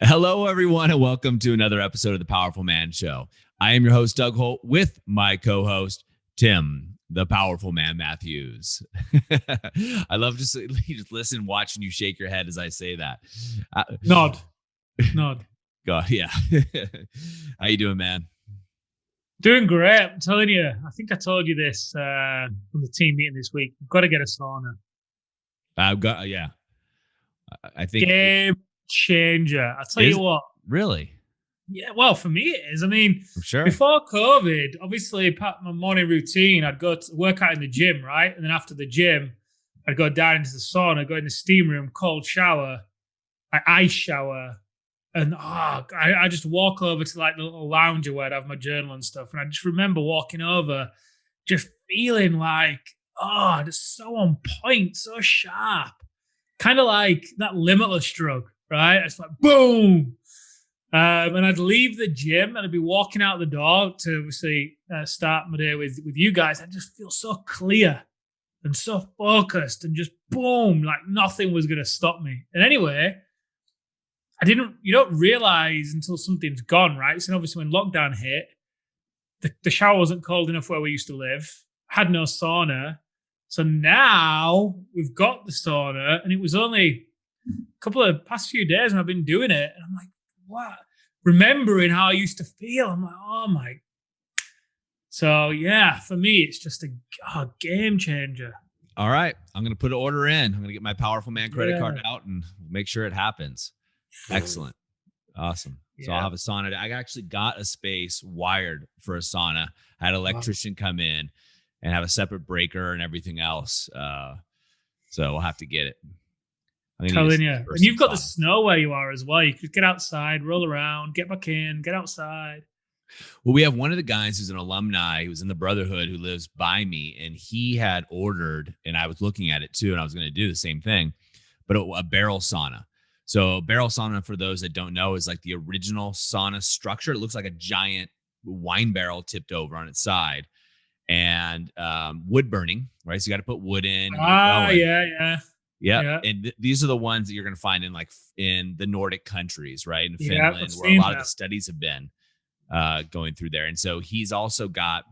Hello, everyone, and welcome to another episode of the Powerful Man Show. I am your host, Doug Holt, with my co-host, Tim, the Powerful Man Matthews. I love just listen, watching you shake your head as I say that. Nod. God, yeah. How you doing, man? Doing great. I'm telling you. I think I told you this on the team meeting this week. We've got to get a sauna. I've got, yeah. I think Game changer. I tell you what. Really? Yeah, well, for me it is. I mean, I'm sure. Before COVID, obviously, part of my morning routine, I'd go to work out in the gym, right? And then after the gym, I'd go down into the sauna, go in the steam room, cold shower, ice shower, and I just walk over to like the little lounger where I'd have my journal and stuff. And I just remember walking over, just feeling like, just so on point, so sharp. Kind of like that limitless drug, right? It's like boom. And I'd leave the gym and I'd be walking out the door to obviously start my day with you guys. I just feel so clear and so focused and just boom, like nothing was going to stop me. And anyway, you don't realize until something's gone, right? So obviously when lockdown hit, the shower wasn't cold enough where we used to live, had no sauna. So now we've got the sauna, and it was only a couple of past few days and I've been doing it. And I'm like, what? Remembering how I used to feel. I'm like, oh my. So yeah, for me, it's just a game changer. All right. I'm going to put an order in. I'm going to get my Powerful Man credit card out and make sure it happens. Excellent. Awesome. So I'll have a sauna. I actually got a space wired for a sauna. I had an electrician come in and have a separate breaker and everything else. So we'll have to get it. I'm telling you. And you've got the snow where you are as well. You could get outside, roll around, get back in, get outside. Well, we have one of the guys who's an alumni who was in the Brotherhood who lives by me, and he had ordered, and I was looking at it too, and I was going to do the same thing, but a barrel sauna. So barrel sauna, for those that don't know, is like the original sauna structure. It looks like a giant wine barrel tipped over on its side, and wood burning, right? So you got to put wood in. Yeah. And these are the ones that you're going to find in the Nordic countries, right? In Finland, where a lot of the studies have been going through there. And so he's also got,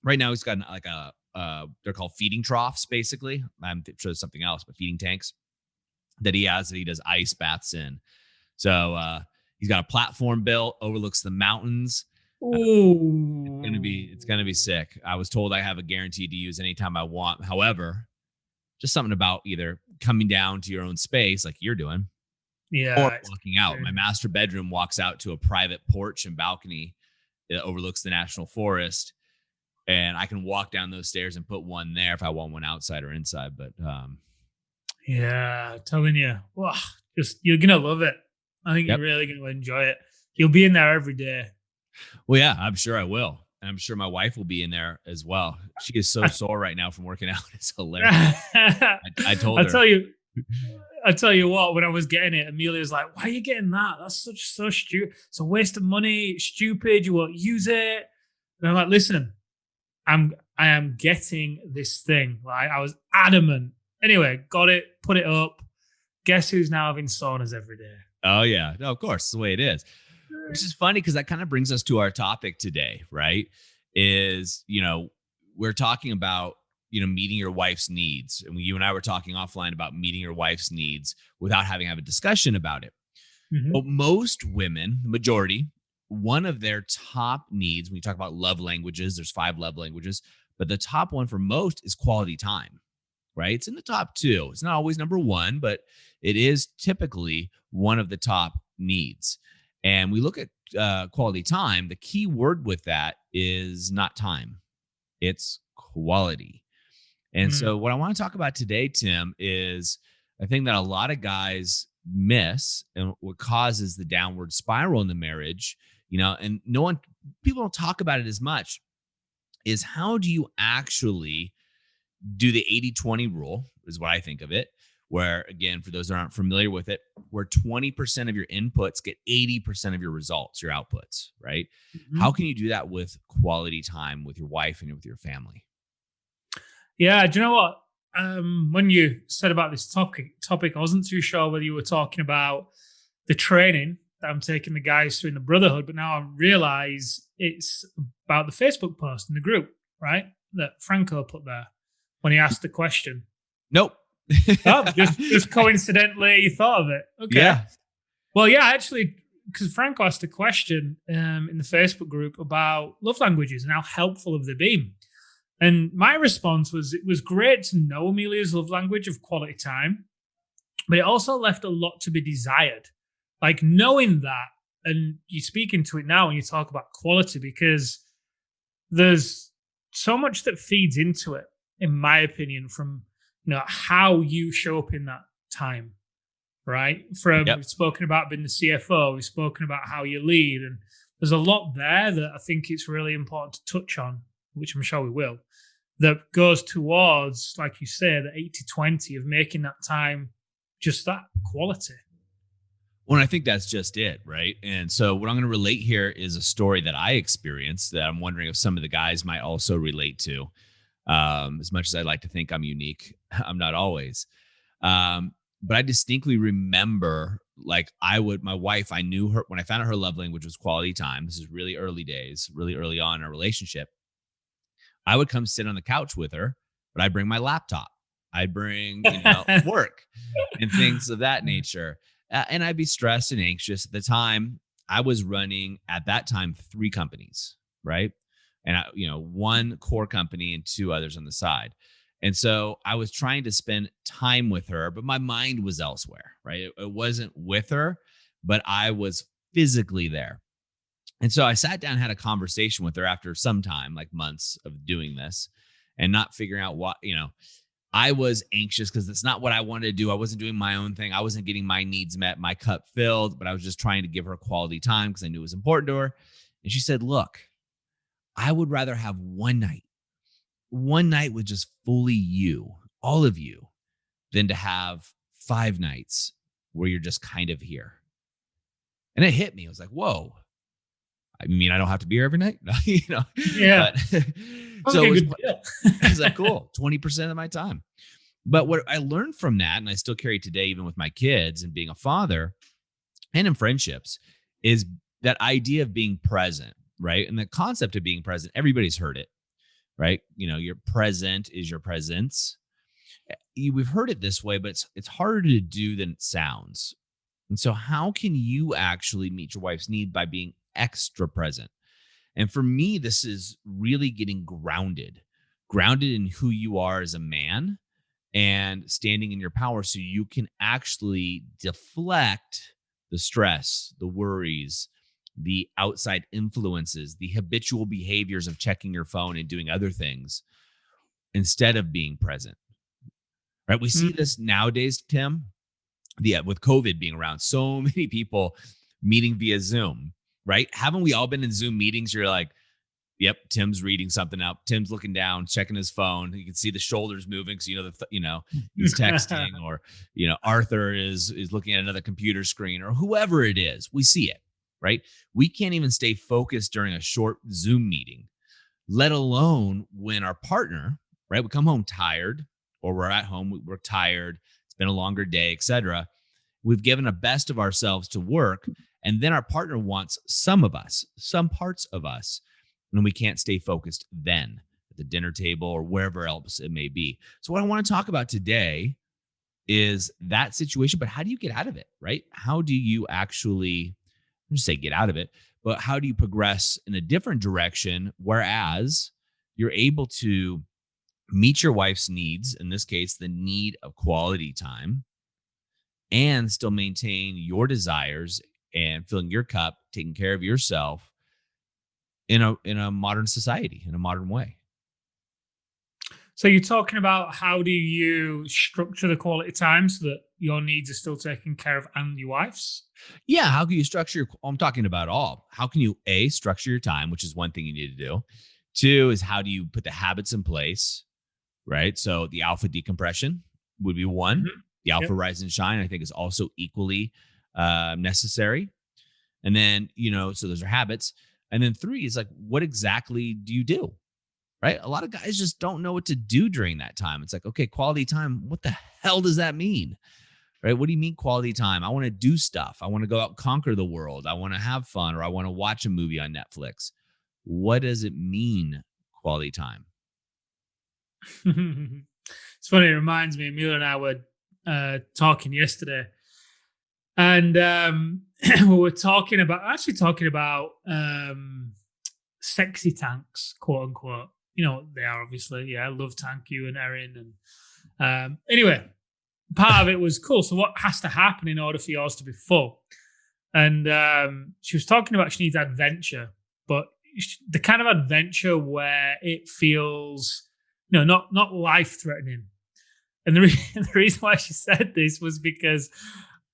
right now he's got like they're called feeding troughs, basically. I'm sure there's something else, but feeding tanks that he does ice baths in. So he's got a platform built, overlooks the mountains. It's gonna be sick. I was told I have a guarantee to use anytime I want. However, just something about either coming down to your own space like you're doing, or walking out. My master bedroom walks out to a private porch and balcony that overlooks the national forest, and I can walk down those stairs and put one there if I want one outside or inside. But I'm telling you, you're gonna love it. I think you're really gonna enjoy it. You'll be in there every day. Well, yeah, I'm sure I will. And I'm sure my wife will be in there as well. She is so sore right now from working out. It's hilarious. I told her. I tell you what, when I was getting it, Amelia was like, why are you getting that? That's so stupid. It's a waste of money. It's stupid. You won't use it. And I'm like, listen, I am getting this thing. Like, I was adamant. Anyway, got it, put it up. Guess who's now having saunas every day? Oh, yeah. No, of course. It's the way it is. Which is funny because that kind of brings us to our topic today, right? We're talking about, meeting your wife's needs. And you and I were talking offline about meeting your wife's needs without having to have a discussion about it. Mm-hmm. But most women, the majority, one of their top needs, when you talk about love languages, there's 5 love languages, but the top one for most is quality time, right? It's in the top 2. It's not always number 1, but it is typically one of the top needs. And we look at quality time. The key word with that is not time. It's quality. And so what I want to talk about today, Tim, is a thing that a lot of guys miss and what causes the downward spiral in the marriage, and people don't talk about it as much, is how do you actually do the 80-20 rule, is what I think of it. Where, again, for those that aren't familiar with it, where 20% of your inputs get 80% of your results, your outputs, right? Mm-hmm. How can you do that with quality time with your wife and with your family? Yeah, do you know what? When you said about this topic, I wasn't too sure whether you were talking about the training that I'm taking the guys through in the brotherhood, but now I realize it's about the Facebook post in the group, right? That Franco put there when he asked the question. Nope. Oh, just coincidentally you thought of it. Okay. Yeah. Well, yeah, actually, because Franco asked a question in the Facebook group about love languages and how helpful have they been. And my response was, it was great to know Amelia's love language of quality time, but it also left a lot to be desired. Like knowing that, and you speak into it now and you talk about quality, because there's so much that feeds into it, in my opinion, from how you show up in that time, right? We've spoken about being the CFO, we've spoken about how you lead, and there's a lot there that I think it's really important to touch on, which I'm sure we will, that goes towards, like you say, the 80-20 of making that time just that quality. Well, I think that's just it, right? And so what I'm going to relate here is a story that I experienced that I'm wondering if some of the guys might also relate to. As much as I like to think I'm unique, I'm not always. But I distinctly remember, like, my wife, I knew her when I found out her love language was quality time. This is really early days, really early on in our relationship. I would come sit on the couch with her, but I'd bring my laptop. I'd bring, work and things of that nature. And I'd be stressed and anxious. At the time, I was running, at that time, 3 companies, right? And, one core company and 2 others on the side. And so I was trying to spend time with her, but my mind was elsewhere, right? It wasn't with her, but I was physically there. And so I sat down and had a conversation with her after some time, like months of doing this and not figuring out what, I was anxious because it's not what I wanted to do. I wasn't doing my own thing. I wasn't getting my needs met, my cup filled, but I was just trying to give her quality time because I knew it was important to her. And she said, look, I would rather have one night with just fully you, all of you, than to have 5 nights where you're just kind of here. And it hit me. I was like, whoa. I mean, I don't have to be here every night, Yeah. But, so I was like, cool, 20% of my time. But what I learned from that, and I still carry today, even with my kids and being a father and in friendships, is that idea of being present, right? And the concept of being present, everybody's heard it, right? Your present is your presence. We've heard it this way, but it's harder to do than it sounds. And so how can you actually meet your wife's need by being extra present? And for me, this is really getting grounded in who you are as a man and standing in your power so you can actually deflect the stress, the worries, the outside influences, the habitual behaviors of checking your phone and doing other things instead of being present. Right? We see this nowadays, Tim. With COVID being around, so many people meeting via Zoom, right? Haven't we all been in Zoom meetings? You're like, yep, Tim's reading something up. Tim's looking down, checking his phone. You can see the shoulders moving. So, he's texting, or, Arthur is looking at another computer screen, or whoever it is. We see it, right? We can't even stay focused during a short Zoom meeting, let alone when our partner, right? We come home tired, or we're at home, we're tired. It's been a longer day, etc. We've given the best of ourselves to work. And then our partner wants some parts of us. And we can't stay focused then at the dinner table or wherever else it may be. So what I want to talk about today is that situation, but how do you get out of it, right? How do you actually, I'm just say get out of it, but how do you progress in a different direction, whereas you're able to meet your wife's needs, in this case, the need of quality time, and still maintain your desires and filling your cup, taking care of yourself in a modern society, in a modern way. So you're talking about how do you structure the quality time so that your needs are still taken care of and your wife's? Yeah. How can you structure I'm talking about all. How can you, A, structure your time, which is one thing you need to do. 2 is how do you put the habits in place, right? So the alpha decompression would be 1. Mm-hmm. The alpha rise and shine, I think, is also equally necessary. And then, so those are habits. And then 3 is like, what exactly do you do? Right? A lot of guys just don't know what to do during that time. It's like, okay, quality time. What the hell does that mean? right? What do you mean quality time? I want to do stuff. I want to go out and conquer the world. I want to have fun, or I want to watch a movie on Netflix. What does it mean, quality time? It's funny. It reminds me, Amelia and I were talking yesterday, and we were talking about sexy tanks, quote unquote. You know what they are, obviously. Yeah, love tank, you and Erin. And anyway, part of it was cool. So what has to happen in order for yours to be full? And she was talking about she needs adventure, but the kind of adventure where it feels, not life threatening. And the reason why she said this was because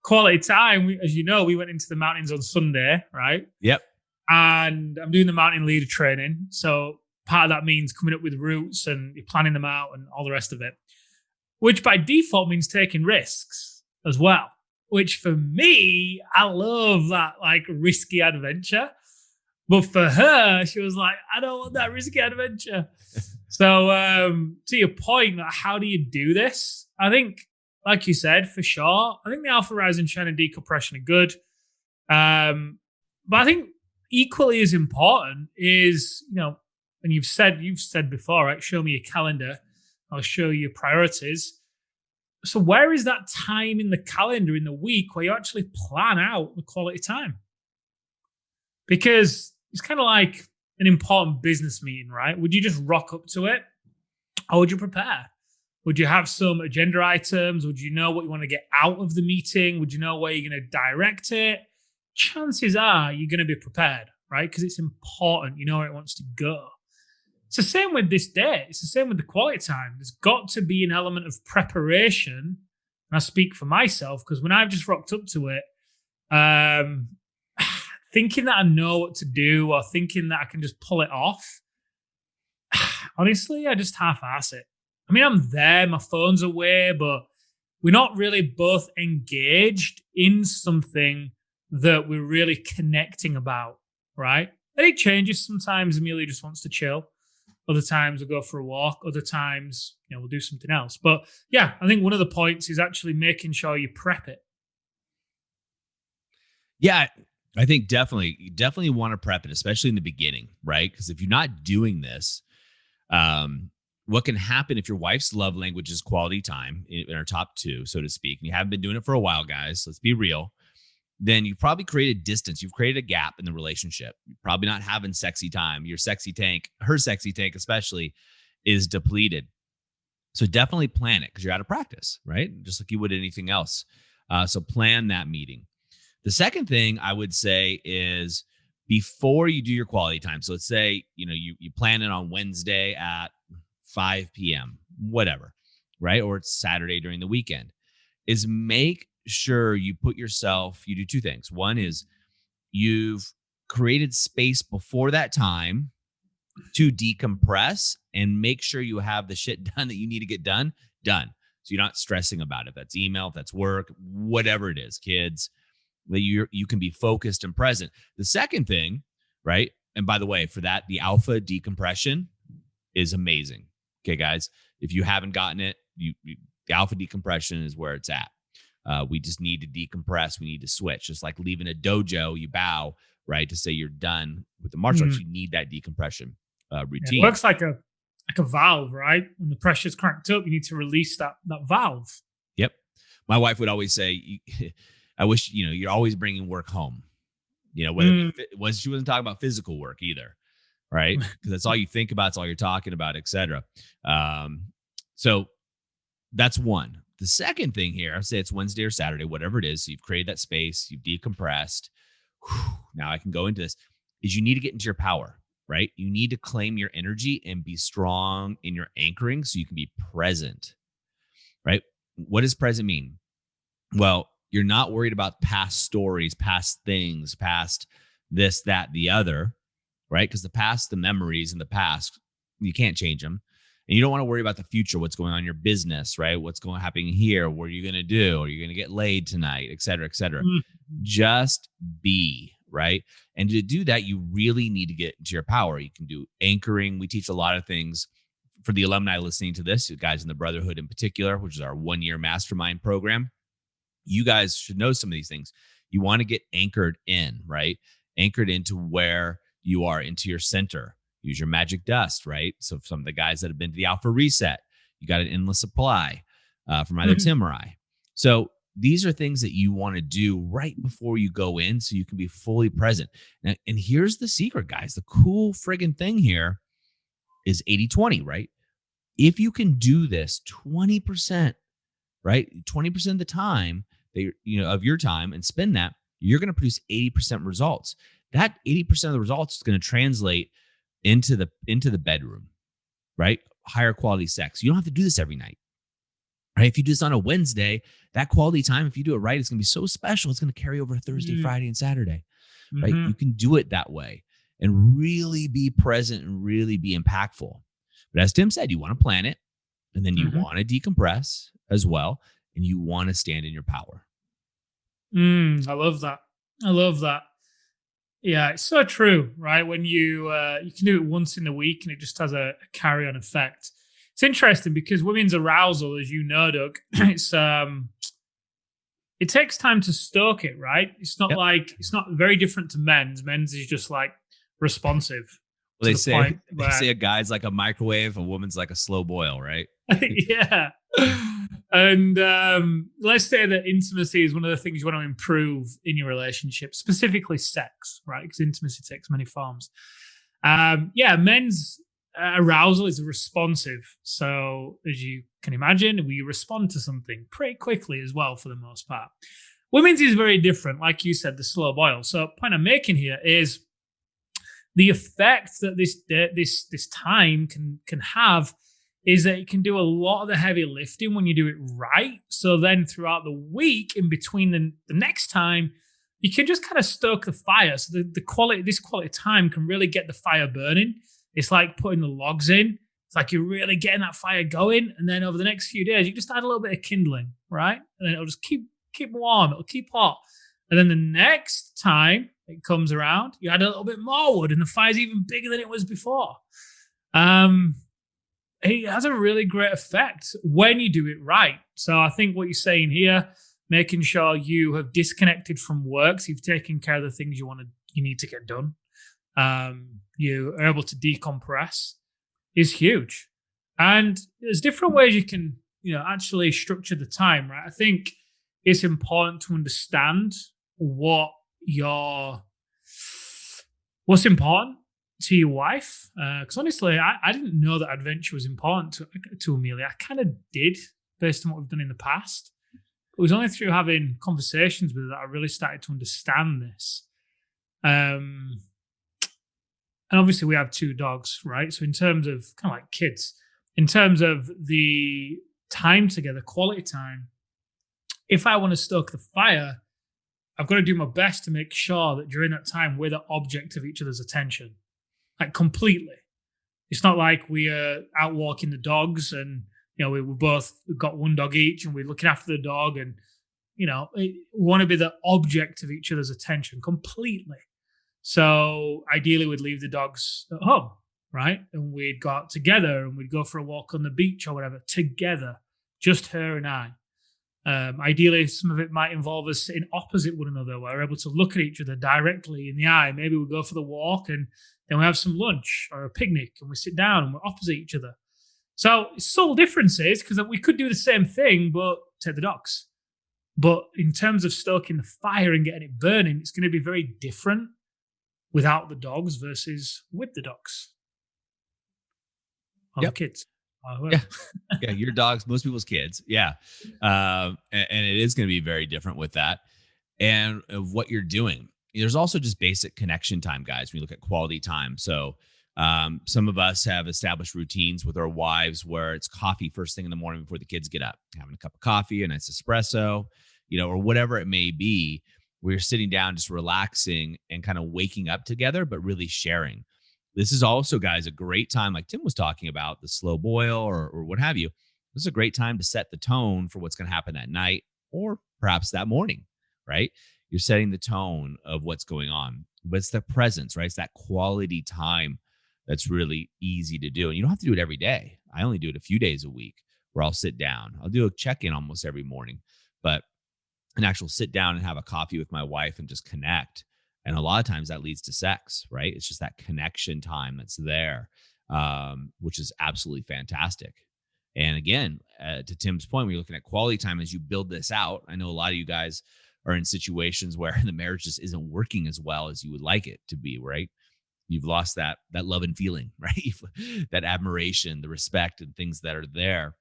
quality time, as you know, we went into the mountains on Sunday, right? Yep. And I'm doing the mountain leader training. So part of that means coming up with routes and you're planning them out and all the rest of it, which by default means taking risks as well. Which for me, I love that like risky adventure. But for her, she was like, I don't want that risky adventure. So to your point, like, how do you do this? I think, like you said, for sure, I think the Alpha Rise and China decompression are good. But I think equally as important is, and you've said before, right? Show me your calendar. I'll show you your priorities. So where is that time in the calendar in the week where you actually plan out the quality time? Because it's kind of like an important business meeting, right? Would you just rock up to it? Or would you prepare? Would you have some agenda items? Would you know what you want to get out of the meeting? Would you know where you're going to direct it? Chances are you're going to be prepared, right? Because it's important. You know where it wants to go. It's the same with this day. It's the same with the quality time. There's got to be an element of preparation. And I speak for myself because when I've just rocked up to it, thinking that I know what to do or thinking that I can just pull it off, honestly, I just half-ass it. I mean, I'm there, my phone's away, but we're not really both engaged in something that we're really connecting about, right? And it changes sometimes. Amelia just wants to chill. Other times we'll go for a walk. Other times, we'll do something else. But yeah, I think one of the points is actually making sure you prep it. Yeah, I think you definitely want to prep it, especially in the beginning, right? Because if you're not doing this, what can happen if your wife's love language is quality time in our top two, so to speak, and you haven't been doing it for a while, guys, let's be real, then you've probably created distance. You've created a gap in the relationship. You're probably not having sexy time. Your sexy tank, her sexy tank especially, is depleted. So definitely plan it because you're out of practice, right? Just like you would anything else. So plan that meeting. The second thing I would say is before you do your quality time. So let's say, you plan it on Wednesday at 5 p.m., whatever, right? Or it's Saturday during the weekend, is make sure you do two things. One is you've created space before that time to decompress and make sure you have the shit done that you need to get done. So you're not stressing about it. If that's email, if that's work, whatever it is, kids, that you can be focused and present. The second thing, right? And by the way, for that, the alpha decompression is amazing. Okay, guys, if you haven't gotten it, the alpha decompression is where it's at. We just need to decompress. We need to switch. Just like leaving a dojo, you bow, right, to say you're done with the martial arts. You need that decompression routine. It works like a valve, right? When the pressure's cranked up, you need to release that valve. Yep. My wife would always say, I wish, you're always bringing work home. Whether she wasn't talking about physical work either, right? Because that's all you think about. It's all you're talking about, et cetera. So that's one. The second thing here, I'd say it's Wednesday or Saturday, whatever it is. So you've created that space, you've decompressed. Now I can go into this, is you need to get into your power, right? You need to claim your energy and be strong in your anchoring so you can be present, right? What does present mean? Well, you're not worried about past stories, past things, past this, that, the other, right? Because the past, the memories in the past, you can't change them. And you don't want to worry about the future, what's going on in your business, right? What's happening here? What are you going to do? Are you going to get laid tonight, et cetera, et cetera. Just be, right? And to do that, you really need to get into your power. You can do anchoring. We teach a lot of things for the alumni listening to this, you guys in the Brotherhood in particular, which is our 1-year mastermind program. You guys should know some of these things. You want to get anchored in, right? Anchored into where you are, into your center. Use your magic dust, right? So some of the guys that have been to the Alpha Reset, you got an endless supply from either Mhm. Tim or I. So these are things that you want to do right before you go in so you can be fully present. And here's the secret, guys. The cool friggin' thing here is 80-20, right? If you can do this 20%, right? 20% of the time of your time and spend that, you're going to produce 80% results. That 80% of the results is going to translate into the bedroom, right? Higher quality sex. You don't have to do this every night. Right? If you do this on a Wednesday, that quality time, if you do it right, it's going to be so special. It's going to carry over to Thursday, Mm. Friday, and Saturday, right? You Mhm. can do it that way and really be present and really be impactful. But as Tim said, you want to plan it, and then you Mhm. want to decompress as well, and you want to stand in your power. I love that. I love that. Yeah, it's so true, right? When you can do it once in the week and it just has a carry on effect. It's interesting because women's arousal, as you know, Doug, it takes time to stoke it, right? Yep. It's not very different to men's. Men's is just like responsive Well, to they the say point they say where a guy's like a microwave, a woman's like a slow boil, right? yeah. And let's say that intimacy is one of the things you want to improve in your relationship, specifically sex, right? Because intimacy takes many forms. Yeah, men's arousal is responsive. So, as you can imagine, we respond to something pretty quickly as well, for the most part. Women's is very different, like you said, the slow boil. So, point I'm making here is the effect that this time can have is that it can do a lot of the heavy lifting when you do it right. So then throughout the week, in between the next time, you can just kind of stoke the fire. So this quality time can really get the fire burning. It's like putting the logs in. It's like you're really getting that fire going. And then over the next few days, you just add a little bit of kindling, right? And then it'll just keep warm, it'll keep hot. And then the next time it comes around, you add a little bit more wood, and the fire's even bigger than it was before. Um, it has a really great effect when you do it right. So I think what you're saying here, making sure you have disconnected from work, so you've taken care of the things you need to get done. You are able to decompress is huge. And there's different ways you can, actually structure the time, right? I think it's important to understand what your what's important to your wife. Because honestly, I didn't know that adventure was important to Amelia. I kind of did based on what we've done in the past. It was only through having conversations with her that I really started to understand this. Um, and obviously, we have two dogs, right? So, in terms of kind of like kids, in terms of the time together, quality time, if I want to stoke the fire, I've got to do my best to make sure that during that time we're the object of each other's attention, like completely. It's not like we are out walking the dogs and we've got one dog each and we're looking after the dog and we want to be the object of each other's attention completely. So ideally, we'd leave the dogs at home, right? And we'd go out together and we'd go for a walk on the beach or whatever together, just her and I. Ideally, some of it might involve us sitting opposite one another, where we're able to look at each other directly in the eye. Maybe we go for the walk and then we have some lunch or a picnic and we sit down and we're opposite each other. So subtle differences because we could do the same thing, but take the dogs. But in terms of stoking the fire and getting it burning, it's going to be very different without the dogs versus with the dogs or the Yep. kids or Yeah. whoever. Yeah. Your dogs, most people's kids. Yeah. And it is going to be very different with that and of what you're doing. There's also just basic connection time, guys, when you look at quality time. So, some of us have established routines with our wives where it's coffee first thing in the morning before the kids get up, having a cup of coffee, a nice espresso, or whatever it may be. We're sitting down, just relaxing and kind of waking up together, but really sharing. This is also, guys, a great time, like Tim was talking about, the slow boil or what have you. This is a great time to set the tone for what's going to happen that night or perhaps that morning, right? You're setting the tone of what's going on, but it's the presence, right? It's that quality time that's really easy to do. And you don't have to do it every day. I only do it a few days a week where I'll sit down. I'll do a check in almost every morning, but an actual sit down and have a coffee with my wife and just connect. And a lot of times that leads to sex, right? It's just that connection time that's there, which is absolutely fantastic. And again, to Tim's point, when you're looking at quality time as you build this out, I know a lot of you guys are in situations where the marriage just isn't working as well as you would like it to be, right? You've lost that love and feeling, right? That admiration, the respect, and things that are there.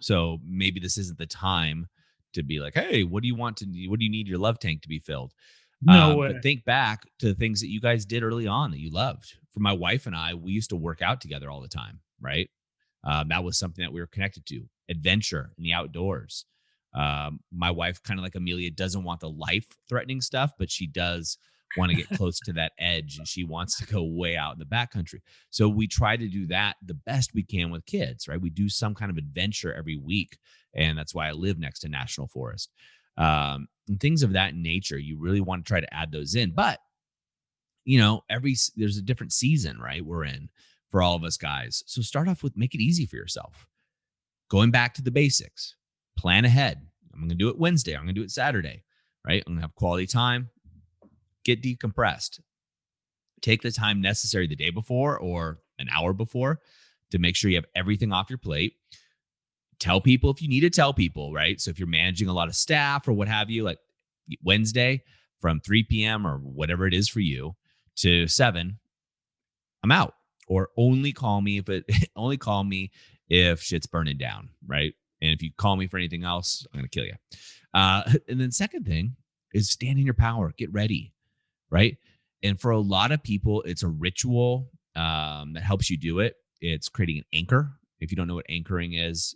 So maybe this isn't the time to be like, hey, what do you need your love tank to be filled? No way. But think back to the things that you guys did early on that you loved. For my wife and I, we used to work out together all the time, right? That was something that we were connected to. Adventure in the outdoors. My wife, kind of like Amelia, doesn't want the life-threatening stuff, but she does want to get close to that edge, and she wants to go way out in the backcountry. So we try to do that the best we can with kids, right? We do some kind of adventure every week, and that's why I live next to National Forest. And things of that nature, you really want to try to add those in. But, there's a different season, right? We're in for all of us guys. So start off with, make it easy for yourself. Going back to the basics, plan ahead. I'm going to do it Wednesday. I'm going to do it Saturday, right? I'm going to have quality time, get decompressed. Take the time necessary the day before or an hour before to make sure you have everything off your plate. Tell people if you need to tell people, right? So if you're managing a lot of staff or what have you, like Wednesday from 3 p.m. or whatever it is for you to 7, I'm out. Or only call me if shit's burning down, right? And if you call me for anything else, I'm going to kill you. And then second thing is stand in your power, get ready, right? And for a lot of people, it's a ritual that helps you do it. It's creating an anchor. If you don't know what anchoring is,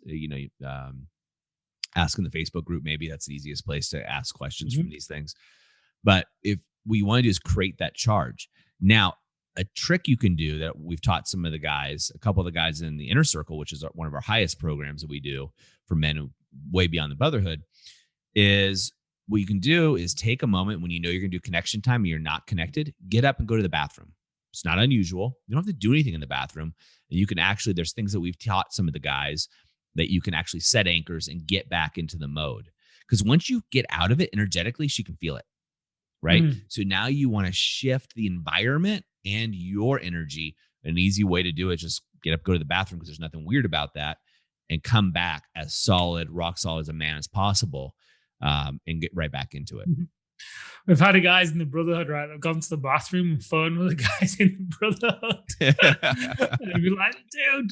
ask in the Facebook group. Maybe that's the easiest place to ask questions from these things. But if what you want to do is create that charge. Now, a trick you can do that we've taught some of the guys, a couple of the guys in the Inner Circle, which is one of our highest programs that we do for men who way beyond the brotherhood, is what you can do is take a moment when you know you're going to do connection time and you're not connected, get up and go to the bathroom. It's not unusual. You don't have to do anything in the bathroom. And you can actually, there's things that we've taught some of the guys that you can actually set anchors and get back into the mode. Because once you get out of it energetically, she can feel it, right? So now you want to shift the environment and your energy. An easy way to do it, just get up, go to the bathroom, because there's nothing weird about that, and come back as solid, rock solid as a man as possible, and get right back into it. We've had guys in the brotherhood, right? They've gone to the bathroom and phoned with the guys in the brotherhood. And be like, dude,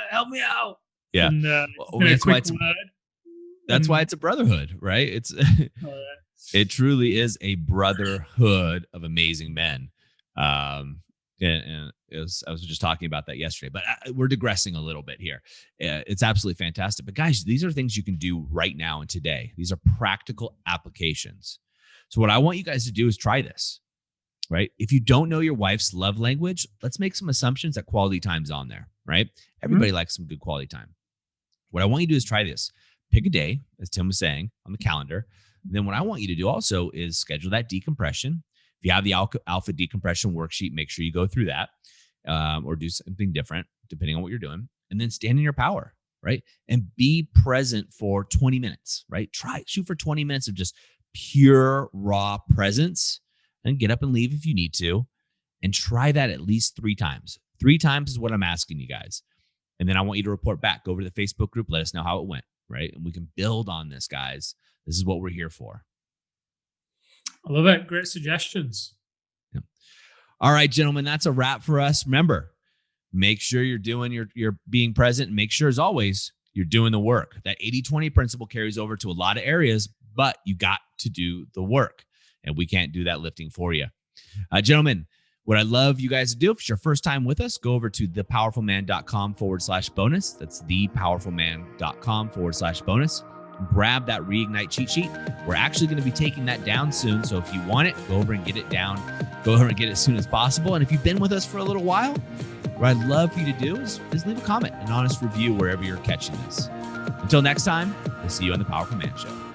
help me out. Yeah. And, that's why it's a brotherhood, right? It's it truly is a brotherhood of amazing men. And I was just talking about that yesterday, but we're digressing a little bit here. It's absolutely fantastic. But guys, these are things you can do right now and today. These are practical applications. So what I want you guys to do is try this, right? If you don't know your wife's love language, let's make some assumptions that quality time's on there, right? Everybody likes some good quality time. What I want you to do is try this. Pick a day, as Tim was saying, on the calendar. And then what I want you to do also is schedule that decompression. If you have the alpha decompression worksheet, make sure you go through that, or do something different depending on what you're doing. And then stand in your power, right? And be present for 20 minutes, right? Shoot for 20 minutes of just pure raw presence, and get up and leave if you need to. And try that at least 3 times. 3 times is what I'm asking you guys. And then I want you to report back. Go over to the Facebook group. Let us know how it went, right? And we can build on this, guys. This is what we're here for. I love it. Great suggestions. Yeah. All right, gentlemen, that's a wrap for us. Remember, make sure you're doing you're being present, and make sure, as always, you're doing the work. That 80-20 principle carries over to a lot of areas, but you got to do the work, and we can't do that lifting for you. Gentlemen, what I love you guys to do, if it's your first time with us, go over to thepowerfulman.com/bonus. That's thepowerfulman.com/bonus. Grab that Reignite cheat sheet. We're actually going to be taking that down soon. So if you want it, go over and get it down. Go over and get it as soon as possible. And if you've been with us for a little while, what I'd love for you to do is leave a comment, an honest review wherever you're catching this. Until next time, we'll see you on The Powerful Man Show.